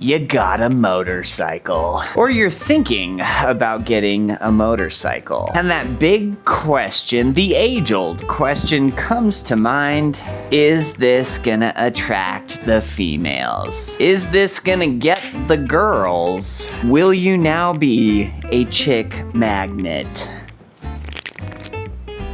you got a motorcycle. Or you're thinking about getting a motorcycle. And that big question, the age-old question comes to mind, is this gonna attract the females? Is this gonna get the girls? Will you now be a chick magnet?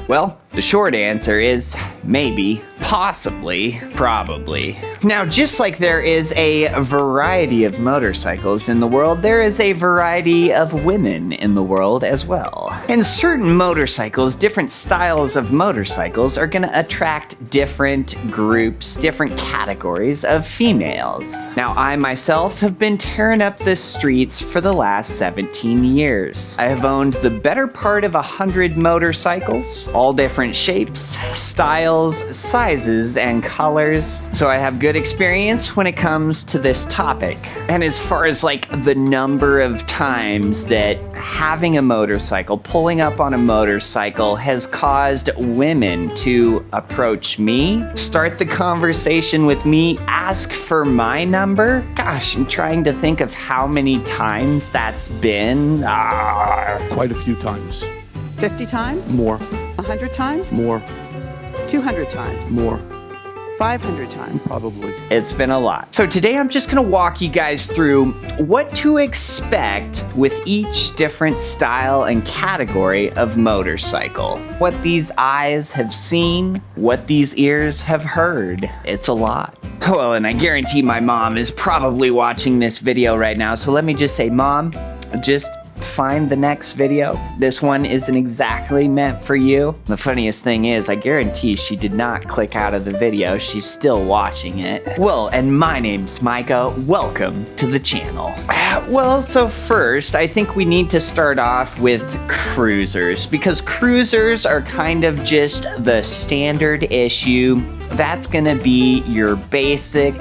Well, the short answer is maybe, possibly, probably. Now, just like there is a variety of motorcycles in the world, there is a variety of women in the world as well. And certain motorcycles, different styles of motorcycles, are gonna attract different groups, different categories of females. Now, I myself have been tearing up the streets for the last 17 years. I have owned the better part of 100 motorcycles, all different shapes, styles, sizes, and colors. So I have good experience when it comes to this topic. And as far as like the number of times that having a motorcycle, pulling up on a motorcycle has caused women to approach me, start the conversation with me, ask for my number. Gosh, I'm trying to think of how many times that's been. Quite a few times. 50 times? More. 100 times? More. 200 times? More. 500 times? Probably. It's been a lot. So today I'm just gonna walk you guys through what to expect with each different style and category of motorcycle. What these eyes have seen, what these ears have heard. It's a lot. Well, and I guarantee my mom is probably watching this video right now, so let me just say, Mom, just find the next video. This one isn't exactly meant for you. The funniest thing is, I guarantee she did not click out of the video. She's still watching it. Well, and my name's Micah. Welcome to the channel. Well, so first, I think we need to start off with cruisers, because cruisers are kind of just the standard issue. That's gonna be your basic,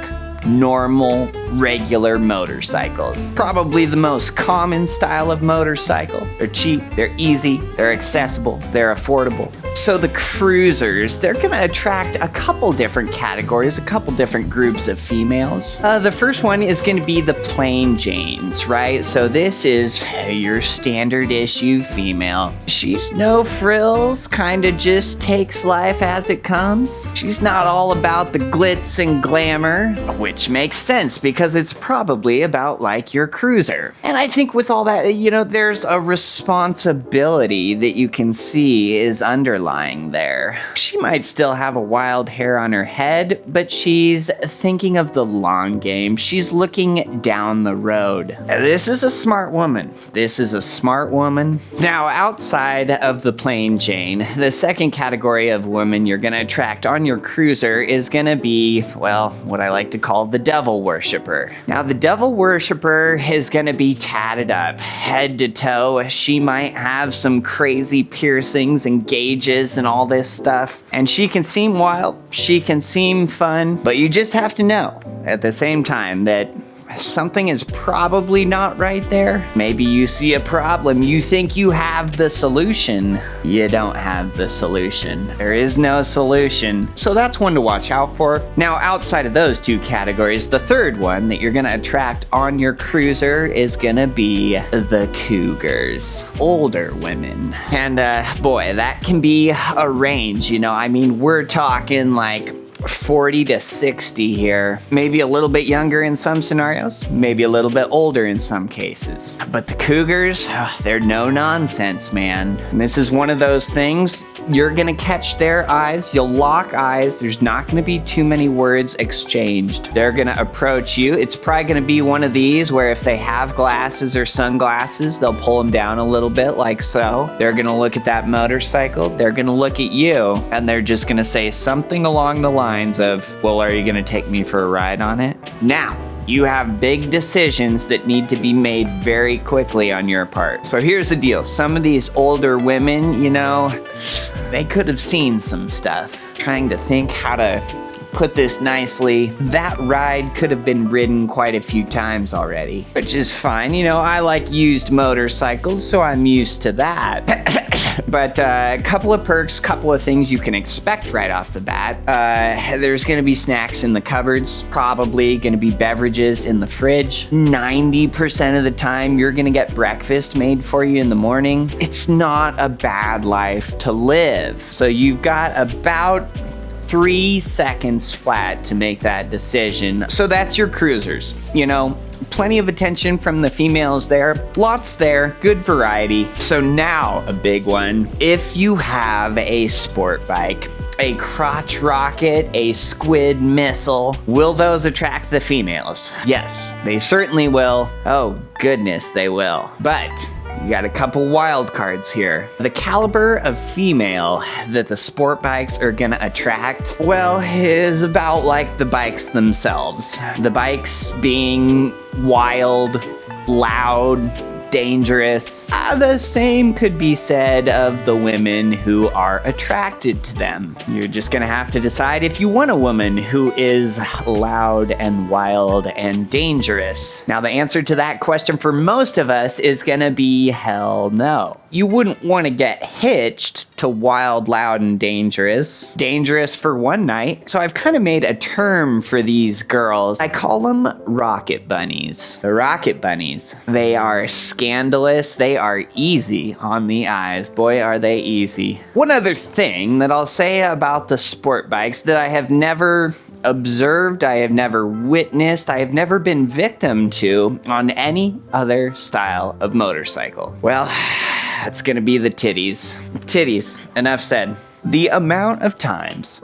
normal, regular motorcycles. Probably the most common style of motorcycle. They're cheap, they're easy, they're accessible, they're affordable. So the cruisers, they're gonna attract a couple different categories, a couple different groups of females. The first one is gonna be the plain Janes, right? So this is your standard issue female. She's no frills, kinda just takes life as it comes. She's not all about the glitz and glamour, which makes sense because it's probably about like your cruiser. And I think with all that, you know, there's a responsibility that you can see is underlying there. She might still have a wild hair on her head, but she's thinking of the long game. She's looking down the road. This is a smart woman. This is a smart woman. Now, outside of the plain Jane, the second category of woman you're gonna attract on your cruiser is gonna be, well, what I like to call the devil worshiper. Now, the devil worshiper is gonna be tatted up, head to toe. She might have some crazy piercings and gauges and all this stuff. And she can seem wild, she can seem fun, but you just have to know at the same time that something is probably not right there. Maybe you see a problem, you think you have the solution. You don't have the solution. There is no solution. So that's one to watch out for. Now, outside of those two categories, the third one that you're gonna attract on your cruiser is gonna be the cougars. Older women. And boy, that can be a range, you know, I mean, we're talking like 40 to 60 here. Maybe a little bit younger in some scenarios, maybe a little bit older in some cases. But the cougars, they're no nonsense, man. And this is one of those things, you're gonna catch their eyes, you'll lock eyes, there's not gonna be too many words exchanged. They're gonna approach you. It's probably gonna be one of these where if they have glasses or sunglasses, they'll pull them down a little bit like so. They're gonna look at that motorcycle, they're gonna look at you, and they're just gonna say something along the lines of, well, are you gonna take me for a ride on it? Now, you have big decisions that need to be made very quickly on your part. So here's the deal. Some of these older women, you know, they could have seen some stuff. Trying to think how to put this nicely. That ride could have been ridden quite a few times already, which is fine. You know, I like used motorcycles, so I'm used to that. But a couple of perks, couple of things you can expect right off the bat. There's gonna be snacks in the cupboards, probably gonna be beverages in the fridge. 90% of the time, you're gonna get breakfast made for you in the morning. It's not a bad life to live. So you've got about 3 seconds flat to make that decision. So that's your cruisers. You know, plenty of attention from the females there. Lots there, good variety. So now a big one. If you have a sport bike, a crotch rocket, a squid missile, will those attract the females? Yes, they certainly will. Oh goodness, they will. But you got a couple wild cards here. The caliber of female that the sport bikes are gonna attract, well, is about like the bikes themselves. The bikes being wild, loud, dangerous. The same could be said of the women who are attracted to them. You're just gonna have to decide if you want a woman who is loud and wild and dangerous. Now, the answer to that question for most of us is gonna be hell no. You wouldn't want to get hitched to wild, loud, and dangerous. Dangerous for one night. So I've kind of made a term for these girls. I call them rocket bunnies. The rocket bunnies. They are scandalous. They are easy on the eyes. Boy, are they easy. One other thing that I'll say about the sport bikes that I have never observed, I have never witnessed, I have never been victim to on any other style of motorcycle. Well, that's gonna be the titties. Titties, enough said. The amount of times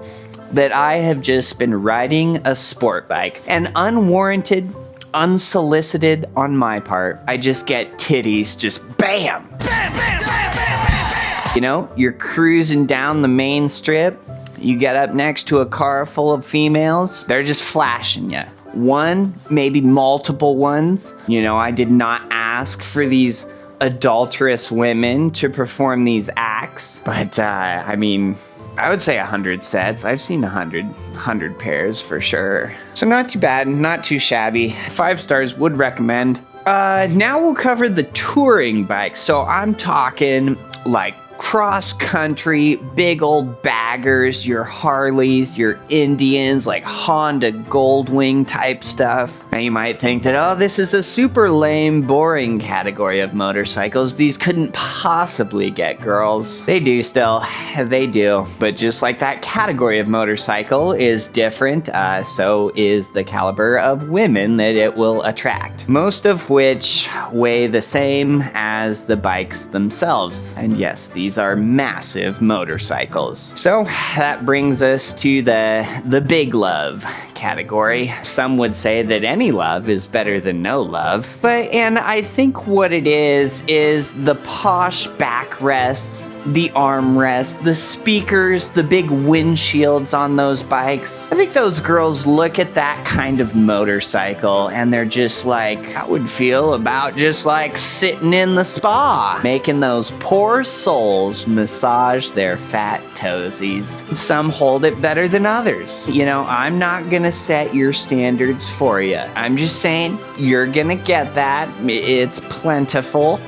that I have just been riding a sport bike and unwarranted, unsolicited on my part, I just get titties just bam! Bam, bam, bam, bam, bam, bam. You know, you're cruising down the main strip, you get up next to a car full of females, they're just flashing you. One, maybe multiple ones. You know, I did not ask for these adulterous women to perform these acts, but I mean, I would say 100 sets. I've seen 100 pairs for sure. So not too bad, not too shabby. 5 stars, would recommend. Now we'll cover the touring bikes. So I'm talking like cross country, big old baggers, your Harleys, your Indians, like Honda Goldwing type stuff. Now you might think that, oh, this is a super lame, boring category of motorcycles. These couldn't possibly get girls. They do still, they do. But just like that category of motorcycle is different, so is the caliber of women that it will attract. Most of which weigh the same as the bikes themselves. And yes, these are massive motorcycles. So that brings us to the big love category. Some would say that any love is better than no love, and I think what it is the posh backrests, the armrests, the speakers, the big windshields on those bikes. I think those girls look at that kind of motorcycle and they're just like, I would feel about just like sitting in the spa, making those poor souls massage their fat toesies. Some hold it better than others. You know, I'm not gonna set your standards for you. I'm just saying, you're gonna get that. It's plentiful.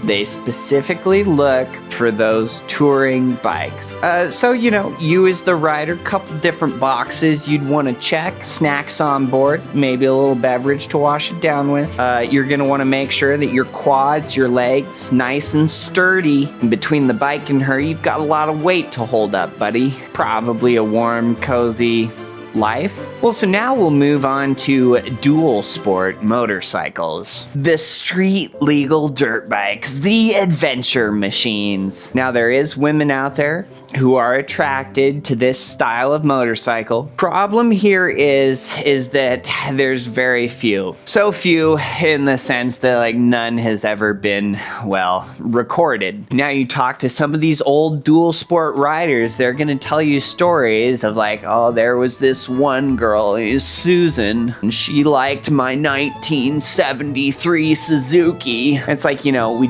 They specifically look for those touring bikes. So, you know, you as the rider, couple different boxes you'd want to check. Snacks on board, maybe a little beverage to wash it down with. You're going to want to make sure that your quads, your legs, nice and sturdy. And between the bike and her, you've got a lot of weight to hold up, buddy. Probably a warm, cozy life. Well, so now we'll move on to dual sport motorcycles. The street legal dirt bikes, the adventure machines. Now there is women out there who are attracted to this style of motorcycle. Problem here is that there's very few. So few in the sense that like none has ever been, well, recorded. Now you talk to some of these old dual sport riders, they're gonna tell you stories of like, oh, there was this one girl, Susan, and she liked my 1973 Suzuki. It's like, you know, we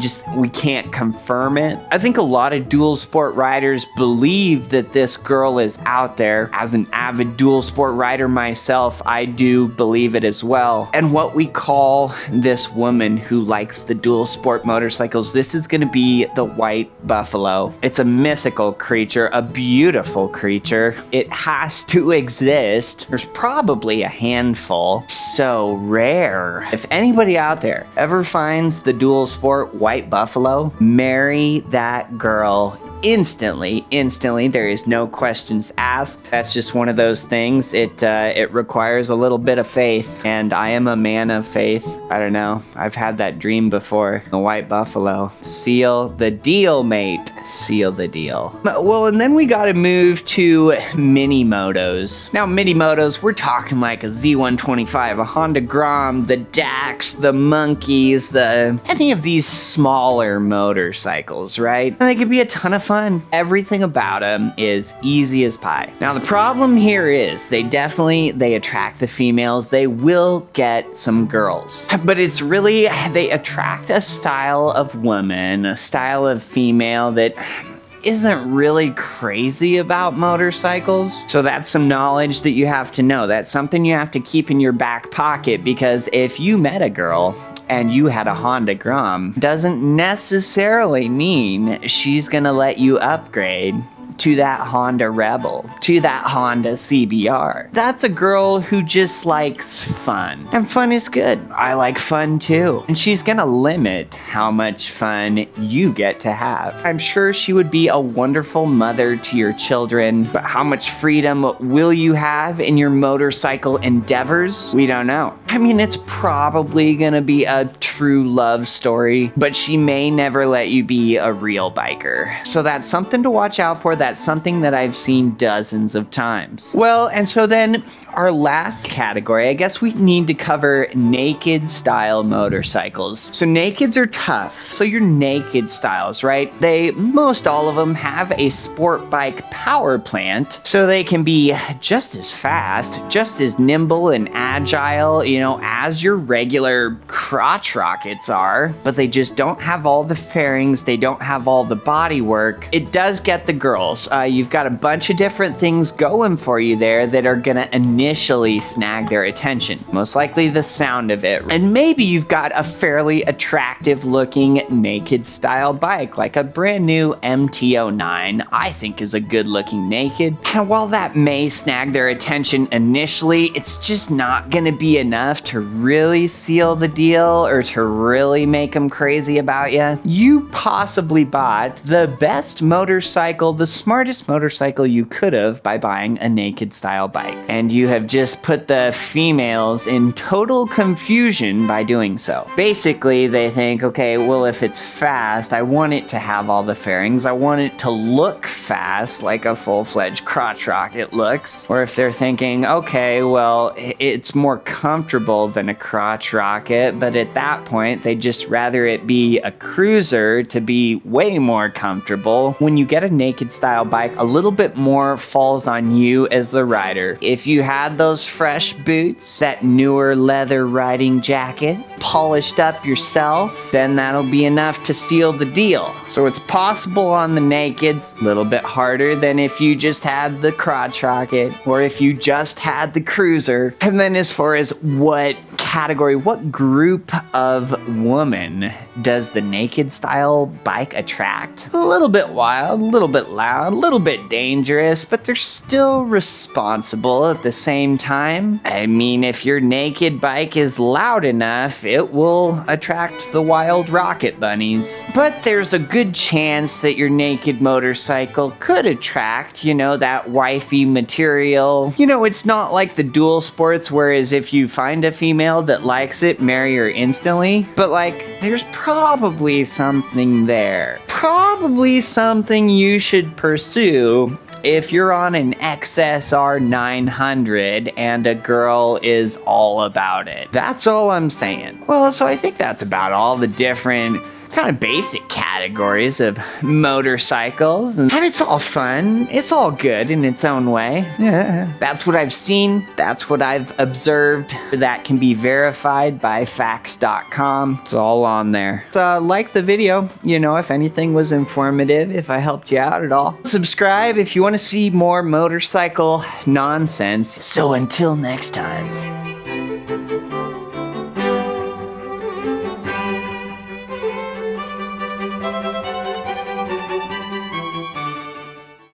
can't confirm it. I think a lot of dual sport riders believe believe that this girl is out there. As an avid dual sport rider myself, I do believe it as well. And what we call this woman who likes the dual sport motorcycles, this is gonna be the white buffalo. It's a mythical creature, a beautiful creature. It has to exist. There's probably a handful. So rare. If anybody out there ever finds the dual sport white buffalo, marry that girl instantly. There is no questions asked. That's just one of those things. It requires a little bit of faith, and I am a man of faith. I don't know. I've had that dream before. The white buffalo. Seal the deal, mate. Seal the deal. Well, and then we gotta move to mini motos. Now, mini motos, we're talking like a Z125, a Honda Grom, the Dax, the Monkeys, any of these smaller motorcycles, right? And they could be a ton of fun. Everything about them is easy as pie. Now, the problem here is they attract the females. They will get some girls. But it's really, they attract a style of woman, a style of female that isn't really crazy about motorcycles. So that's some knowledge that you have to know. That's something you have to keep in your back pocket, because if you met a girl and you had a Honda Grom, doesn't necessarily mean she's gonna let you upgrade to that Honda Rebel, to that Honda CBR. That's a girl who just likes fun. And fun is good. I like fun too. And she's gonna limit how much fun you get to have. I'm sure she would be a wonderful mother to your children, but how much freedom will you have in your motorcycle endeavors? We don't know. I mean, it's probably gonna be a true love story, but she may never let you be a real biker. So that's something to watch out for. That's something that I've seen dozens of times. Well, and so then our last category, I guess we need to cover naked style motorcycles. So nakeds are tough. So your naked styles, right? Most all of them have a sport bike power plant, so they can be just as fast, just as nimble and agile, as your regular crotch rockets are, but they just don't have all the fairings. They don't have all the body work. It does get the girls. You've got a bunch of different things going for you there that are gonna initially snag their attention. Most likely the sound of it. And maybe you've got a fairly attractive looking naked style bike, like a brand new MT-09, I think is a good looking naked. And while that may snag their attention initially, it's just not gonna be enough to really seal the deal or to really make them crazy about you. You possibly bought the best motorcycle, the smartest motorcycle you could have by buying a naked style bike. And you have just put the females in total confusion by doing so. Basically, they think, okay, well, if it's fast, I want it to have all the fairings. I want it to look fast, like a full-fledged crotch rocket looks. Or if they're thinking, okay, well, it's more comfortable than a crotch rocket, but at that point, they'd just rather it be a cruiser to be way more comfortable. When you get a naked style bike, a little bit more falls on you as the rider. If you had those fresh boots, that newer leather riding jacket, polished up yourself, then that'll be enough to seal the deal. So it's possible on the nakeds, a little bit harder than if you just had the crotch rocket or if you just had the cruiser. And then as far as what category, what group of woman does the naked style bike attract? A little bit wild, a little bit loud, a little bit dangerous, but they're still responsible at the same time. I mean, if your naked bike is loud enough, it will attract the wild rocket bunnies. But there's a good chance that your naked motorcycle could attract, that wifey material. It's not like the dual sports, whereas if you find a female that likes it, marry her instantly. But there's probably something there. Probably something you should pursue if you're on an XSR 900 and a girl is all about it. That's all I'm saying. Well, so I think that's about all the different kind of basic categories of motorcycles, and it's all fun. It's all good in its own way. Yeah. That's what I've seen. That's what I've observed. That can be verified by facts.com. It's all on there. So like the video, if anything was informative, if I helped you out at all. Subscribe if you want to see more motorcycle nonsense. So until next time.